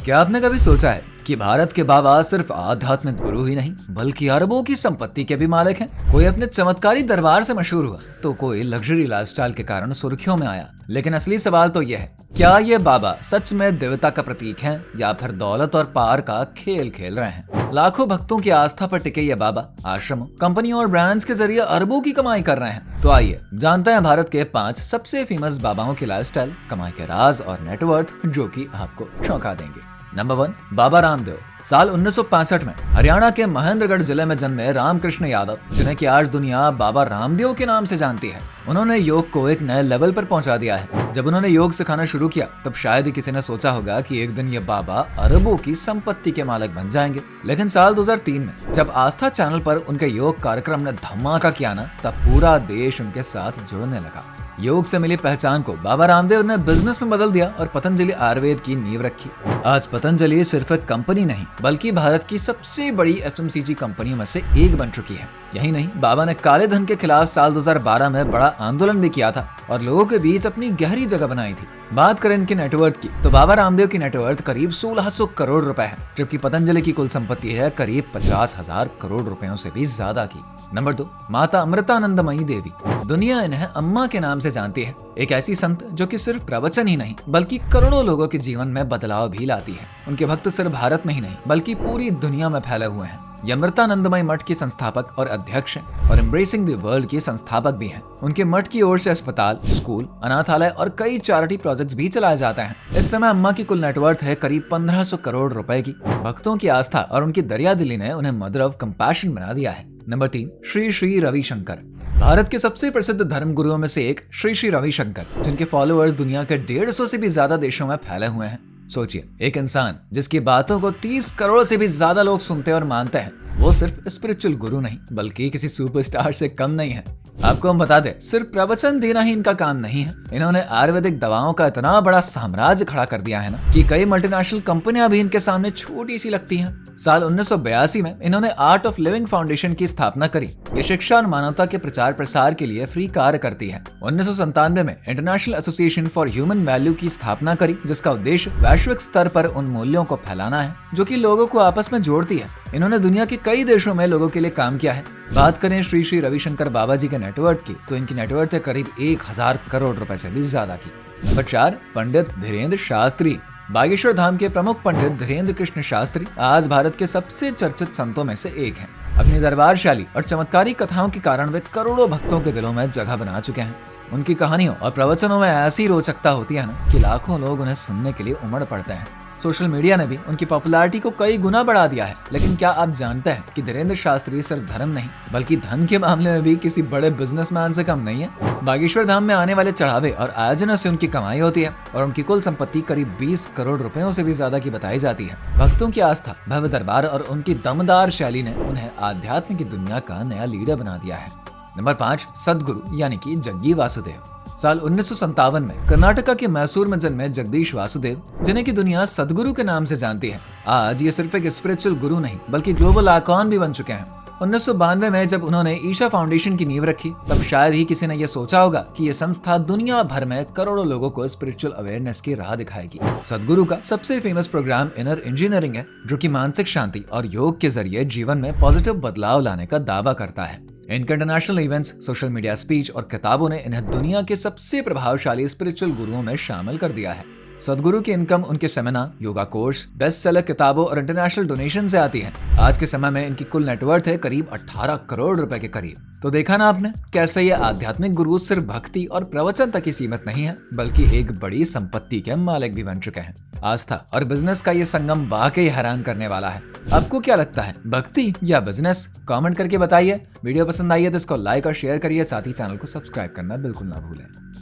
क्या आपने कभी सोचा है कि भारत के बाबा सिर्फ आध्यात्मिक गुरु ही नहीं बल्कि अरबों की संपत्ति के भी मालिक हैं? कोई अपने चमत्कारी दरबार से मशहूर हुआ तो कोई लग्जरी लाइफस्टाइल के कारण सुर्खियों में आया। लेकिन असली सवाल तो यह है, क्या ये बाबा सच में देवता का प्रतीक हैं या फिर दौलत और पार का खेल खेल रहे हैं? लाखों भक्तों की आस्था पर टिके ये बाबा आश्रमों, कंपनियों और ब्रांड्स के जरिए अरबों की कमाई कर रहे हैं। तो आइए जानते हैं भारत के 5 सबसे फेमस बाबाओं की लाइफस्टाइल, कमाई के राज और नेटवर्थ जो कि आपको चौंका देंगे। नंबर 1, बाबा रामदेव। साल 1965 में हरियाणा के महेंद्रगढ़ जिले में जन्मे रामकृष्ण यादव, जिन्हें की आज दुनिया बाबा रामदेव के नाम से जानती है, उन्होंने योग को एक नए लेवल पर पहुंचा दिया है। जब उन्होंने योग सिखाना शुरू किया तब शायद ही किसी ने सोचा होगा कि एक दिन ये बाबा अरबों की संपत्ति के मालिक बन जाएंगे। लेकिन साल 2003 में जब आस्था चैनल पर उनके योग कार्यक्रम ने धमाका किया ना, तब पूरा देश उनके साथ जुड़ने लगा। योग से मिली पहचान को बाबा रामदेव ने बिजनेस में बदल दिया और पतंजलि आयुर्वेद की नींव रखी। आज पतंजलि सिर्फ एक कंपनी नहीं बल्कि भारत की सबसे बड़ी एफएमसीजी कंपनियों में से एक बन चुकी है। यही नहीं, बाबा ने काले धन के खिलाफ साल 2012 में बड़ा आंदोलन भी किया था और लोगों के बीच अपनी गहरी जगह बनाई थी। बात करें इनकी नेटवर्थ की तो बाबा रामदेव की नेटवर्थ करीब 1600 करोड़ रुपए है, जबकि पतंजलि की कुल संपत्ति है करीब 50,000 करोड़ रुपयों से भी ज्यादा की। नंबर 2, माता अमृतानंदमयी देवी। दुनिया इन्हें अम्मा के नाम से जानती है। एक ऐसी संत जो कि सिर्फ प्रवचन ही नहीं बल्कि करोड़ों लोगों के जीवन में बदलाव भी लाती है। उनके भक्त सिर्फ भारत में ही नहीं बल्कि पूरी दुनिया में फैले हुए हैं। ये अमृतानंदमयी मठ के संस्थापक और अध्यक्ष हैं और एम्ब्रेसिंग द वर्ल्ड के संस्थापक भी हैं। उनके मठ की ओर से अस्पताल, स्कूल, अनाथालय और कई चैरिटी प्रोजेक्ट्स भी चलाए जाते हैं। इस समय अम्मा की कुल नेटवर्थ है करीब 1500 करोड़ रुपए की। भक्तों की आस्था और उनकी दरियादिली ने उन्हें मदर ऑफ कंपैशन बना दिया है। नंबर 3, श्री श्री रविशंकर। भारत के सबसे प्रसिद्ध धर्म गुरुओं में से एक श्री श्री रविशंकर, जिनके फॉलोअर्स दुनिया के 150 से भी ज्यादा देशों में फैले हुए हैं। सोचिए, एक इंसान जिसकी बातों को 30 करोड़ से भी ज्यादा लोग सुनते और मानते हैं, वो सिर्फ स्पिरिचुअल गुरु नहीं बल्कि किसी सुपरस्टार से कम नहीं है। आपको हम बता दें, सिर्फ प्रवचन देना ही इनका काम नहीं है। इन्होंने आयुर्वेदिक दवाओं का इतना बड़ा साम्राज्य खड़ा कर दिया है ना कि कई मल्टीनेशनल कंपनियां भी इनके सामने छोटी सी लगती हैं। साल 1982 में इन्होंने आर्ट ऑफ लिविंग फाउंडेशन की स्थापना करी। ये शिक्षा और मानवता के प्रचार प्रसार के लिए फ्री कार्य करती है। 1997 में international association for human value की स्थापना करी, जिसका उद्देश्य वैश्विक स्तर पर उन मूल्यों को फैलाना है जो कि लोगों को आपस में जोड़ती है। इन्होंने दुनिया के कई देशों में लोगों के लिए काम किया है। बात करें श्री श्री रविशंकर बाबा जी के नेटवर्थ की तो इनकी नेटवर्थ है करीब 1000 करोड़ रुपए से भी ज्यादा की। नंबर 4, पंडित धीरेन्द्र शास्त्री। बागेश्वर धाम के प्रमुख पंडित धीरेन्द्र कृष्ण शास्त्री आज भारत के सबसे चर्चित संतों में से एक हैं। अपनी दरबारशाली और चमत्कारी कथाओं के कारण वे करोड़ों भक्तों के दिलों में जगह बना चुके हैं। उनकी कहानियों और प्रवचनों में ऐसी रोचकता होती है ना कि लाखों लोग उन्हें सुनने के लिए उमड़ पड़ते हैं। सोशल मीडिया ने भी उनकी पॉपुलैरिटी को कई गुना बढ़ा दिया है। लेकिन क्या आप जानते हैं कि धीरेन्द्र शास्त्री सिर्फ धर्म नहीं बल्कि धन के मामले में भी किसी बड़े बिजनेसमैन से कम नहीं है। बागेश्वर धाम में आने वाले चढ़ावे और आयोजनों से उनकी कमाई होती है और उनकी कुल संपत्ति करीब 20 करोड़ रुपयों से भी ज्यादा की बताई जाती है। भक्तों की आस्था, भव्य दरबार और उनकी दमदार शैली ने उन्हें आध्यात्म की दुनिया का नया लीडर बना दिया है। नंबर 5, सदगुरु यानी कि जग्गी वासुदेव। साल 1957 में कर्नाटका के मैसूर में जन्मे जगदीश वासुदेव, जिन्हें की दुनिया सदगुरु के नाम से जानती है, आज ये सिर्फ एक स्पिरिचुअल गुरु नहीं बल्कि ग्लोबल आइकॉन भी बन चुके हैं। 1992 में जब उन्होंने ईशा फाउंडेशन की नींव रखी तब शायद ही किसी ने यह सोचा होगा कि यह संस्था दुनिया भर में करोड़ों लोगों को स्पिरिचुअल अवेयरनेस की राह दिखाएगी। सदगुरु का सबसे फेमस प्रोग्राम इनर इंजीनियरिंग है, जो कि मानसिक शांति और योग के जरिए जीवन में पॉजिटिव बदलाव लाने का दावा करता है। इनके international events, social media speech और किताबों ने इन्हें दुनिया के सबसे प्रभावशाली स्पिरिचुअल गुरुओं में शामिल कर दिया है। सदगुरु की इनकम उनके seminar, yoga course, best seller किताबों और इंटरनेशनल डोनेशन से आती है। आज के समय में इनकी कुल नेटवर्थ है करीब 18 करोड़ रुपए के करीब। तो देखा ना आपने कैसे ये आध्यात्मिक गुरु सिर्फ भक्ति और प्रवचन तक ही सीमित नहीं है बल्कि एक बड़ी संपत्ति के मालिक भी बन चुके हैं। आस्था और बिजनेस का ये संगम वाकई हैरान करने वाला है। आपको क्या लगता है, भक्ति या बिजनेस? कमेंट करके बताइए। वीडियो पसंद आई है तो इसको लाइक और शेयर करिए, साथ ही चैनल को सब्सक्राइब करना बिल्कुल ना भूलें।